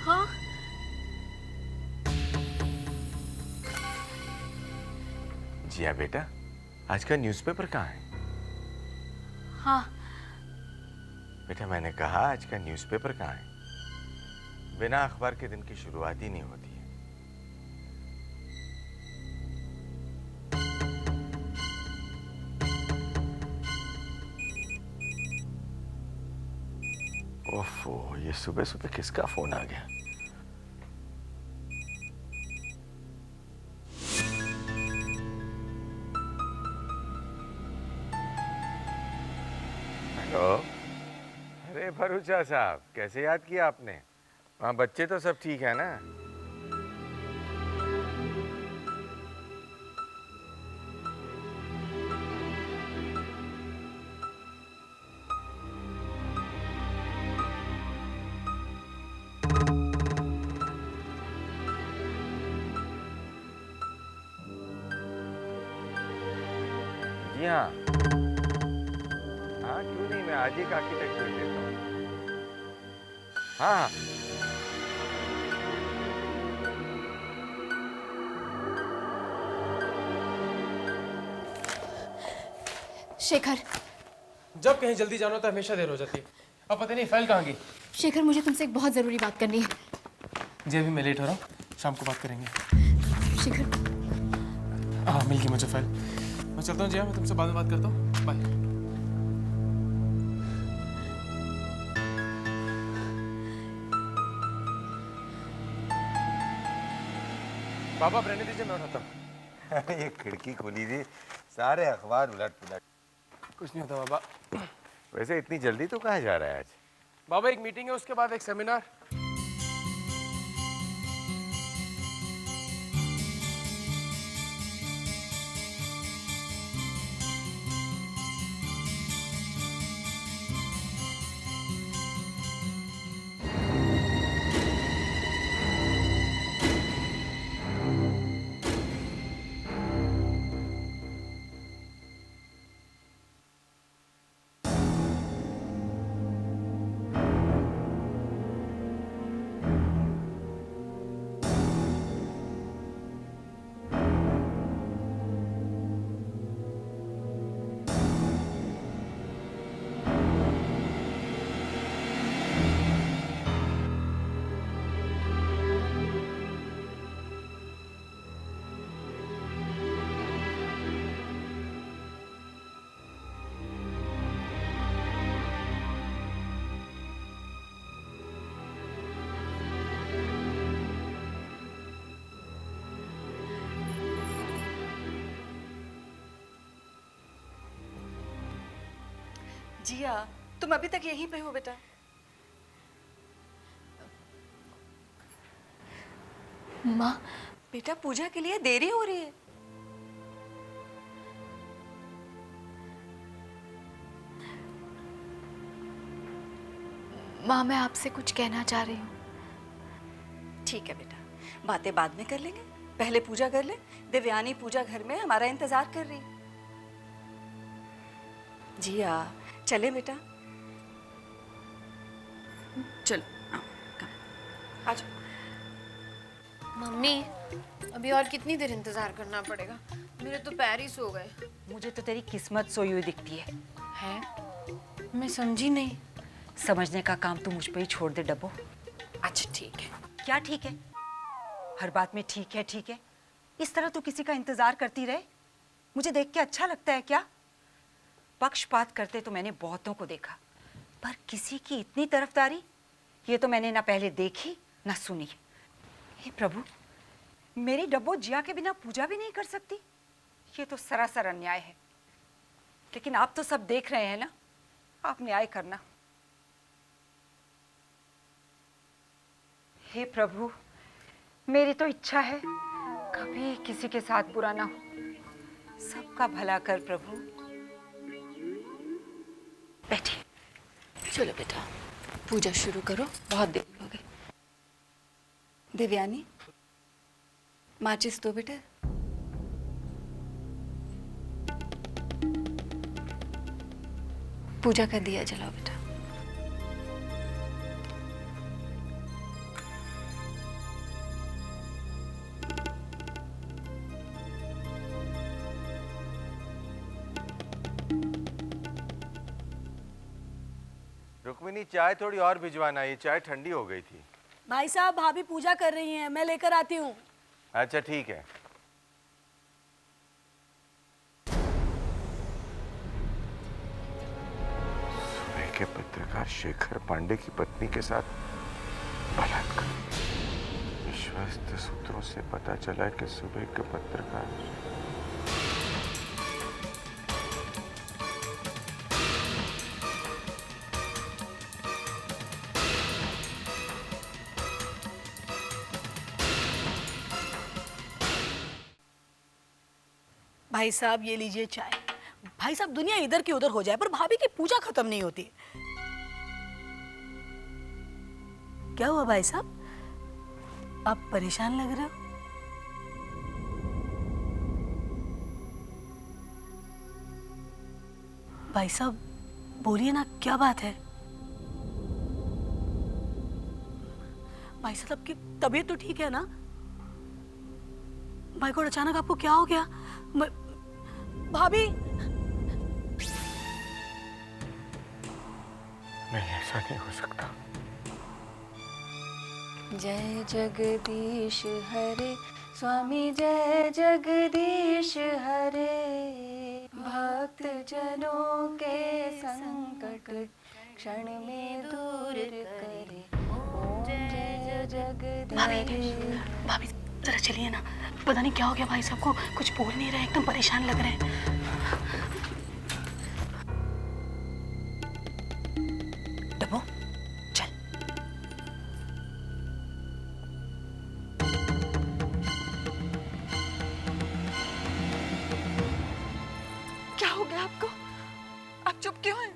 हाँ जिया बेटा, आज का न्यूज़पेपर कहाँ है? हाँ। बेटा मैंने कहा आज का न्यूज़पेपर कहाँ है? बिना अखबार के दिन की शुरुआत ही नहीं होती है। ओफो, ये सुबह सुबह किसका फोन आ गया? हेलो। अरे भरूचा साहब, कैसे याद किया आपने? वहाँ बच्चे तो सब ठीक है ना? जी हाँ। हाँ क्यों नहीं, मैं आज ही एक आर्किटेक्ट भेज देता हूँ। हाँ हाँ। शेखर, जब कहीं जल्दी जाना तो हमेशा देर हो जाती है। अब पता नहीं फाइल कहाँ गई। शेखर मुझे तुमसे एक बहुत जरूरी बात करनी है। जी अभी मैं लेट हो रहा हूँ, शाम को बात करेंगे। शेखर। हाँ मिल गई मुझे फाइल। मैं चलता हूँ जिया, मैं तुमसे बाद में बात करता हूँ। बाय। पापा आप रहने दीजिए, मैं उठाता हूँ। ये खिड़की खोली थी, सारे अखबार उलट पुलट। कुछ नहीं होता बाबा। वैसे इतनी जल्दी तो कहाँ जा रहा है आज? बाबा एक मीटिंग है, उसके बाद एक सेमिनार। जिया, तुम अभी तक यहीं पे हो बेटा? माँ। बेटा पूजा के लिए देरी हो रही है। माँ मैं आपसे कुछ कहना चाह रही हूँ। ठीक है बेटा, बातें बाद में कर लेंगे, पहले पूजा कर ले। देवयानी पूजा घर में हमारा इंतजार कर रही है। जिया चले बेटा, चलो आओ, आ जाओ। मम्मी अभी और कितनी देर इंतजार करना पड़ेगा? मेरे तो पैर ही सो गए। मुझे तो तेरी किस्मत सोई हुई दिखती है। है? मैं समझी नहीं। समझने का काम तू मुझ पे ही छोड़ दे डब्बो। अच्छा ठीक है। क्या ठीक है? हर बात में ठीक है ठीक है। इस तरह तू किसी का इंतजार करती रहे, मुझे देख के अच्छा लगता है क्या? पक्षपात करते तो मैंने बहुतों को देखा, पर किसी की इतनी तरफदारी ये तो मैंने ना पहले देखी ना सुनी। हे प्रभु, मेरी डब्बो जिया के बिना पूजा भी नहीं कर सकती? ये तो सरासर अन्याय है। लेकिन आप तो सब देख रहे हैं ना, आप न्याय करना। हे प्रभु, मेरी तो इच्छा है कभी किसी के साथ बुरा ना हो। सबका भला कर प्रभु। बैठिए। चलो बेटा पूजा शुरू करो, बहुत देर हो गई। देवयानी माचिस दो बेटा। पूजा का दिया जलाओ बेटा। रुक्मिनी, चाय थोड़ी और भिजवाना, ये चाय ठंडी हो गई थी। भाई साहब भाभी पूजा कर रही हैं, मैं लेकर आती हूँ। अच्छा ठीक है। सुबह के पत्रकार शेखर पांडे की पत्नी के साथ बलात्कार। विश्वस्त सूत्रों से पता चला कि सुबह के पत्रकार भाई साहब ये लीजिए चाय। भाई साहब दुनिया इधर की उधर हो जाए पर भाभी की पूजा खत्म नहीं होती। क्या हुआ भाई साहब, आप परेशान लग रहे हो? भाई साहब बोलिए ना, क्या बात है? भाई साहब आपकी तबीयत तो ठीक है ना? भाई को अचानक आपको क्या हो गया? भाभी नहीं, ऐसा नहीं हो सकता। जय जगदीश हरे स्वामी, जय जगदीश हरे, भक्त जनों के संकट क्षण में दूर करे, ओम जय जगदीश। भाभी जरा चलिए ना, पता नहीं क्या हो गया भाई साहब को, कुछ बोल नहीं रहे, एकदम परेशान लग रहे हैं। डब्बू चल। क्या हो गया आपको? आप चुप क्यों हैं?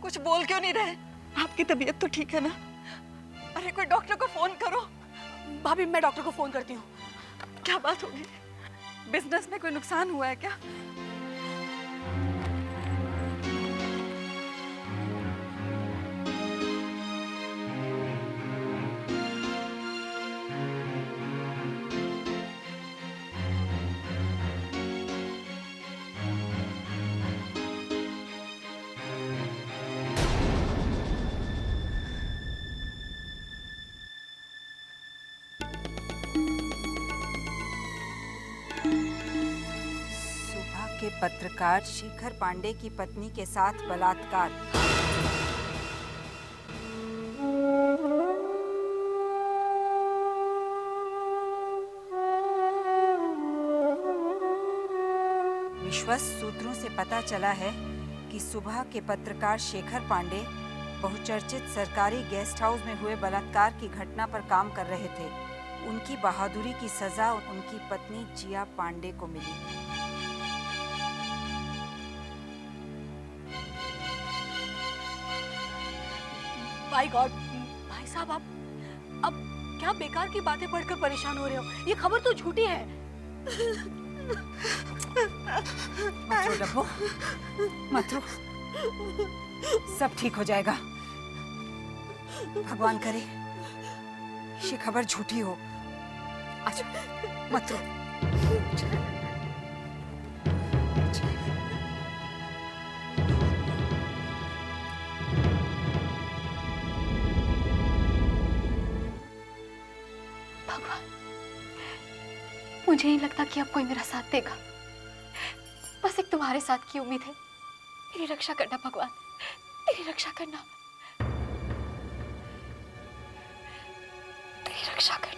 कुछ बोल क्यों नहीं रहे? आपकी तबीयत तो ठीक है ना? अरे कोई डॉक्टर को फोन करो। भाभी मैं डॉक्टर को फोन करती हूँ। क्या बात होगी? बिजनेस में कोई नुकसान हुआ है क्या? सुबह के पत्रकार शेखर पांडे की पत्नी के साथ बलात्कार। विश्वस्त सूत्रों से पता चला है कि सुबह के पत्रकार शेखर पांडे बहुचर्चित सरकारी गेस्ट हाउस में हुए बलात्कार की घटना पर काम कर रहे थे। उनकी बहादुरी की सजा उनकी पत्नी जिया पांडे को मिली। माय गॉड, भाई साहब आप अब क्या बेकार की बातें पढ़कर परेशान हो रहे हो? ये खबर तो झूठी है। मत रो डब्बू, मत रो, सब ठीक हो जाएगा। भगवान करे ये खबर झूठी हो। अच्छा मत रो। भगवान, मुझे नहीं लगता कि अब कोई मेरा साथ देगा। बस एक तुम्हारे साथ की उम्मीद है। मेरी रक्षा करना भगवान, मेरी रक्षा करना, मेरी रक्षा करना।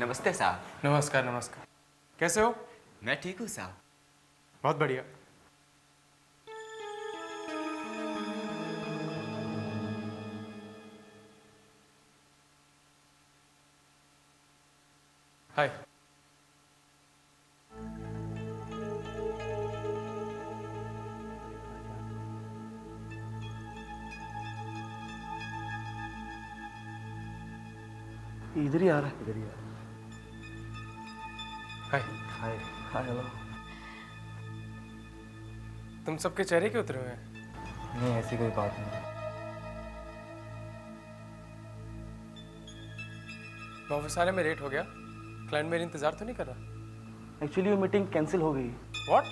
नमस्ते साहब। नमस्कार नमस्कार, कैसे हो? मैं ठीक हूँ साहब। बहुत बढ़िया। हाय। इधर ही आ रहा है, इधर ही आ रहा है। हाय हाय हेलो। तुम सबके चेहरे क्यों उतरे हुए हैं? नहीं ऐसी कोई बात नहीं। मैं ऑफिस आने में लेट हो गया। क्लाइंट मेरे इंतजार तो नहीं कर रहा? एक्चुअली वो मीटिंग कैंसिल हो गई। व्हाट?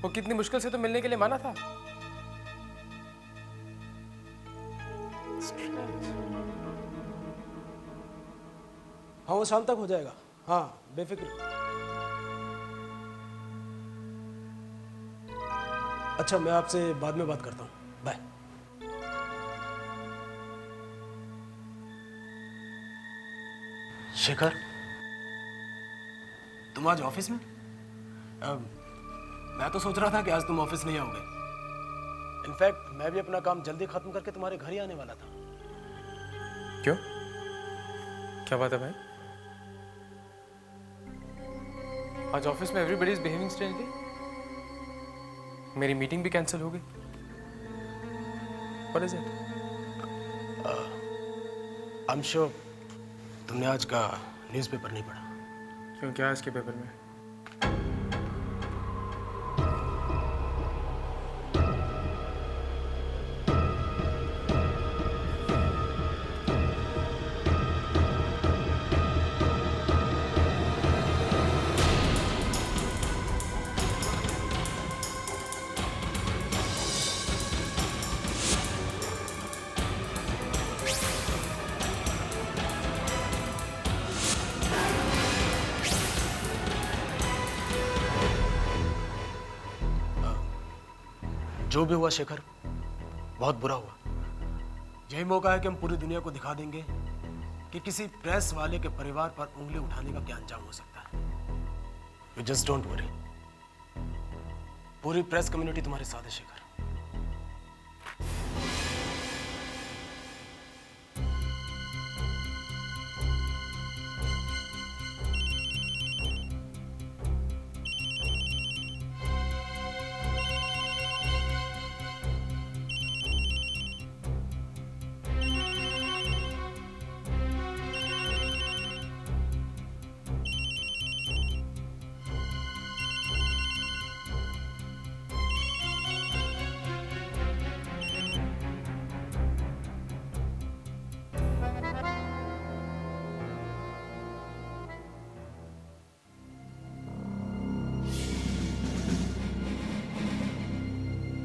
वो कितनी मुश्किल से तो मिलने के लिए माना था। हाँ वो शाम तक हो जाएगा। हाँ बेफिक्र। अच्छा मैं आपसे बाद में बात करता हूँ। बाय। शेखर तुम आज ऑफिस में? मैं तो सोच रहा था कि आज तुम ऑफिस नहीं आओगे। इनफैक्ट मैं भी अपना काम जल्दी खत्म करके तुम्हारे घर ही आने वाला था। क्यों? क्या बात है भाई? आज ऑफिस में एवरीबॉडी इज बिहेविंग स्ट्रेंजली। मेरी मीटिंग भी कैंसिल हो गई। What is it? I am sure तुमने आज का न्यूज़पेपर नहीं पढ़ा। क्यों, क्या आज के पेपर में? जो भी हुआ शेखर बहुत बुरा हुआ। यही मौका है कि हम पूरी दुनिया को दिखा देंगे कि किसी प्रेस वाले के परिवार पर उंगली उठाने का क्या अंजाम हो सकता है। You just don't worry. पूरी प्रेस कम्युनिटी तुम्हारे साथ है शेखर।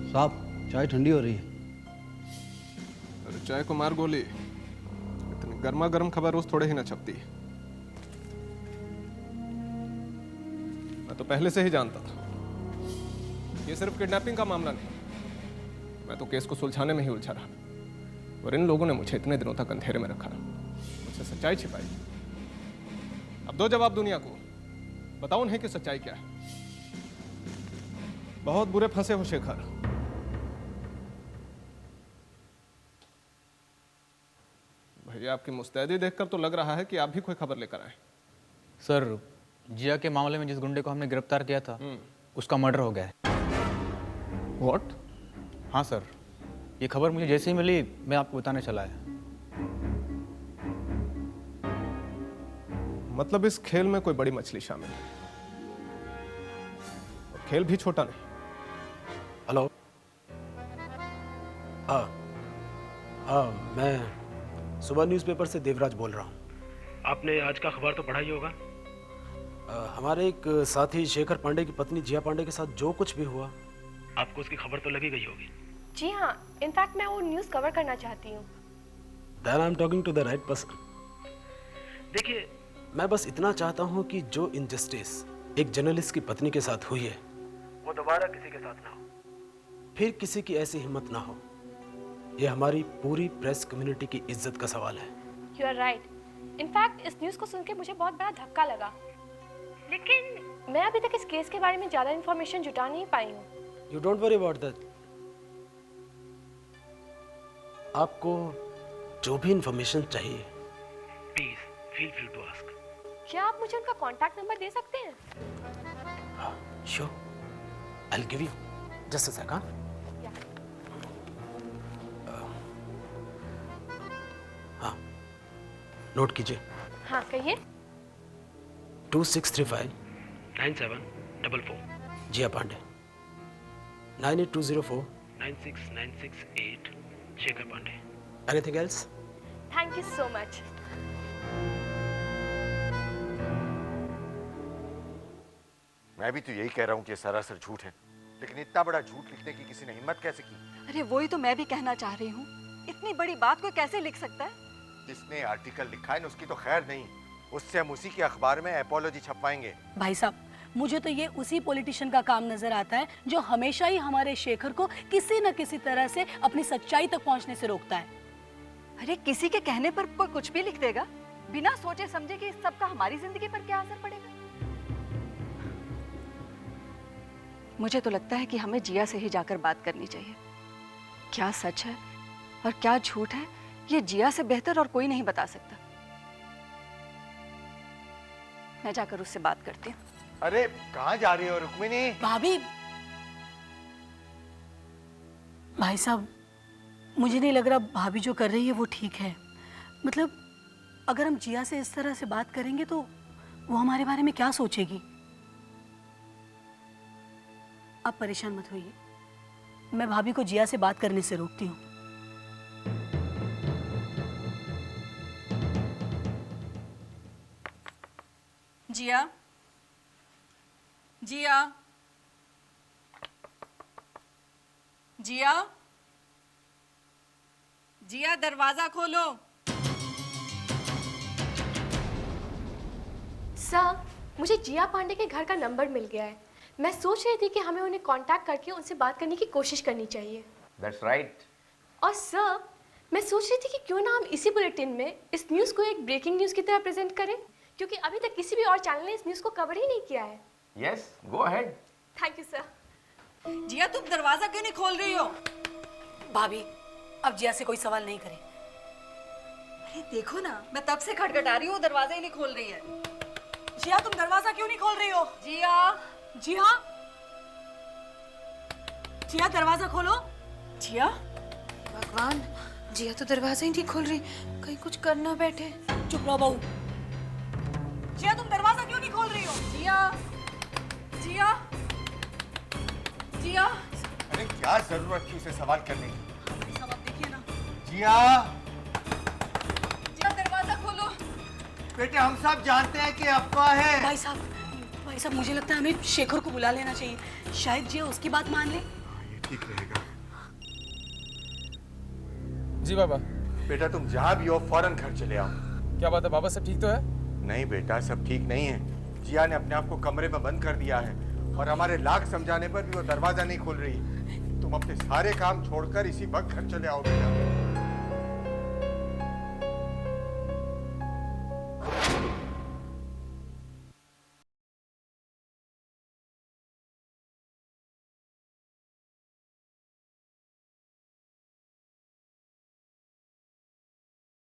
साहब चाय ठंडी हो रही है। अरे चाय को मार गोली। इतनी गर्मा गर्म खबर रोज थोड़े ही ना छपती है। मैं तो पहले से ही जानता था ये सिर्फ किडनैपिंग का मामला नहीं। मैं तो केस को सुलझाने में ही उलझा रहा और इन लोगों ने मुझे इतने दिनों तक अंधेरे में रखा, मुझसे सच्चाई छिपाई। अब दो जवाब दुनिया को, बताओ उन्हें कि सच्चाई क्या है। बहुत बुरे फंसे हो शेखर। भैया आपकी मुस्तैदी देखकर तो लग रहा है कि आप भी कोई खबर लेकर आए। सर जिया के मामले में जिस गुंडे को हमने गिरफ्तार किया था उसका मर्डर हो गया है। व्हाट? हाँ सर, ये खबर मुझे जैसे ही मिली मैं आपको बताने चला है। मतलब इस खेल में कोई बड़ी मछली शामिल है और खेल भी छोटा नहीं। हेलो। हाँ हाँ मैं सुबह न्यूज़पेपर से देवराज बोल रहा हूँ। आपने आज का अखबार तो पढ़ा ही होगा। हमारे एक साथी शेखर पांडे की पत्नी जिया पांडे के साथ जो कुछ भी हुआ आपको उसकी खबर तो लगी गई होगी। जी हाँ, इनफैक्ट मैं वो न्यूज़ कवर करना चाहती हूँ। Then I'm talking to the right person. देखिए मैं बस इतना चाहता हूँ कि जो इनजस्टिस एक जर्नलिस्ट की पत्नी के साथ हुई है वो दोबारा किसी के साथ ना हो, फिर किसी की ऐसी हिम्मत ना हो। ये हमारी पूरी प्रेस कम्युनिटी की इज्जत का सवाल है। You are right. इनफैक्ट इस न्यूज़ को सुन के मुझे बहुत बड़ा धक्का लगा, लेकिन मैं अभी तक इस केस के बारे में ज़्यादा इन्फॉर्मेशन जुटा नहीं पाई हूँ। You don't worry about that. आपको जो भी इन्फॉर्मेशन चाहिए please feel free to ask. क्या आप मुझे उनका कॉन्टैक्ट नंबर दे सकते हैं? Sure, I will give you just a second. हाँ नोट कीजिए। हाँ कहिए। 2635 9744 Jiya Pandey 9820496968 Shekhar Pandey anything else thank you so much. मैं भी तो यही कह रहा हूँ कि ये सरासर झूठ है, लेकिन इतना बड़ा झूठ लिखने की किसी ने हिम्मत कैसे की? अरे वही तो मैं भी कहना चाह रही हूँ, इतनी बड़ी बात कोई कैसे लिख सकता है? जिसने आर्टिकल लिखा है ना उसकी तो खैर नहीं, उससे हम उसी के अखबार में एपोलॉजी छपवाएंगे। भाई साहब, मुझे तो ये उसी पॉलिटिशियन का काम नजर आता है जो हमेशा ही हमारे शेखर को किसी न किसी तरह से अपनी सच्चाई तक पहुंचने से रोकता है। अरे किसी के कहने पर कोई कुछ भी लिख देगा, बिना सोचे समझे कि इस सब का हमारी जिंदगी पर क्या असर पड़ेगा। मुझे तो लगता है कि हमें जिया से ही जाकर बात करनी चाहिए। क्या सच है और क्या झूठ है, ये जिया से बेहतर और कोई नहीं बता सकता। मैं जाकर उससे बात करती हूँ। अरे कहाँ जा रही हो रुक्मिनी? भाभी, भाई साहब, मुझे नहीं लग रहा भाभी जो कर रही है वो ठीक है। मतलब अगर हम जिया से इस तरह से बात करेंगे तो वो हमारे बारे में क्या सोचेगी। आप परेशान मत होइए, मैं भाभी को जिया से बात करने से रोकती हूँ। जिया, जिया, जिया, जिया, दरवाजा खोलो। सर, मुझे जिया पांडे के घर का नंबर मिल गया है। मैं सोच रही थी कि हमें उन्हें कांटेक्ट करके उनसे बात करने की कोशिश करनी चाहिए। That's right. और सर, मैं सोच रही थी कि क्यों ना हम इसी बुलेटिन में इस न्यूज़ को एक ब्रेकिंग न्यूज़ की तरह प्रेजेंट करें, क्योंकि अभी तक किसी भी और चैनल ने इस न्यूज़ को कवर ही नहीं किया है। Yes, go ahead. Thank you sir. Jiya, तुम दरवाजा क्यों नहीं खोल रही हो? भाभी, अब जिया से कोई सवाल नहीं करे। अरे देखो ना, मैं तब से खटखटा रही हूँ, दरवाजा ही नहीं खोल रही है। जिया, तुम दरवाजा क्यों नहीं खोल रही हो? जिया, जिया, जिया, दरवाजा खोलो। जिया, भगवान, जिया तो दरवाजा ही नहीं खोल रही, कहीं कुछ करना बैठे। चुप रहो बहू। जिया, तुम दरवाजा क्यों नहीं खोल रही हो? जिया, जिया, जिया। अरे क्या जरूरत थी उसे सवाल करने की? भाई साहब, आप देखिए ना। जिया, जिया, दरवाजा खोलो। बेटे हम सब जानते हैं कि अफवाह है। भाई साहब, मुझे लगता है हमें शेखर को बुला लेना चाहिए। शायद जिया उसकी बात मान ले। ये ठीक रहेगा। जी बाबा। बेटा तुम जहाँ भी हो फौरन घर चले आओ। क्या बात है बाबा, सब ठीक तो है? नहीं बेटा, सब ठीक नहीं है। जिया ने अपने आप को कमरे में बंद कर दिया है और हमारे लाख समझाने पर भी वो दरवाजा नहीं खोल रही। तुम अपने सारे काम छोड़कर इसी वक्त घर चले आओ बेटा।